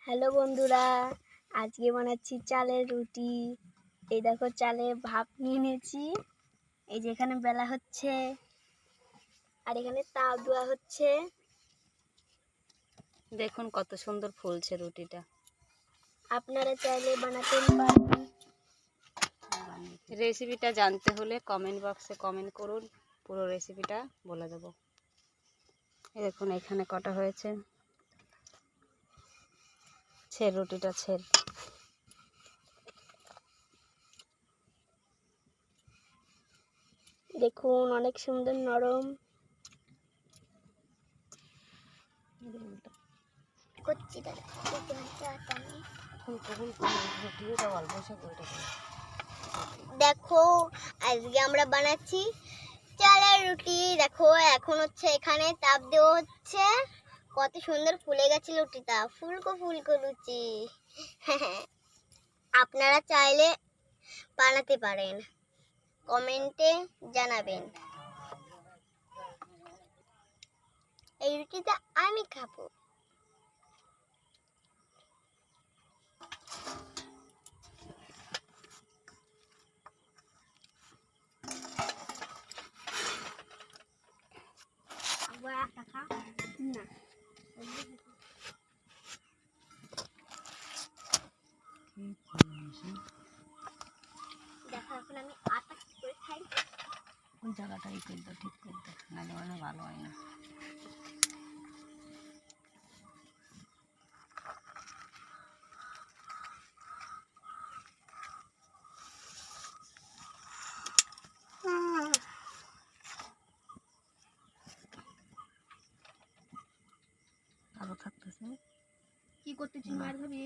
Hello বন্ধুরা, আজকে বানাচ্ছি চালের রুটি। এই দেখো চালে ভাপ নিয়ে নিয়েছি। এই যে এখানে বেলা হচ্ছে আর এখানে তাপ দেওয়া হচ্ছে। দেখুন কত সুন্দর ফুলছে রুটিটা। আপনারা চাইলে বানাতে পারেন। রেসিপিটা জানতে হলে কমেন্ট বক্সে কমেন্ট করুন, পুরো রেসিপিটা বলে দেব। এই দেখুন এখানে কটা হয়েছে, ছেড় রুটিটা ছেড়। দেখুন অনেক সুন্দর নরম করছি। দেখো আজকে আমরা বানাচ্ছি চালের রুটি। দেখো এখন হচ্ছে এখানে তাপ দেওয়া হচ্ছে। কত সুন্দর ফুলে গেছে রুটিটা, ফুলকো ফুলকো লুচি। আপনারা চাইলে বানাতে পারেন, কমেন্টে জানাবেন। এই রুটিটা আমি খাবো। না দেখো এখন আমি আটা কি করে খাই। কোন জায়গাটাই কিন্তু ঠিক করতে নাহলে মানে ভালো হয় না। আরো থাকতেছে কি করতেছি মার ভাবি?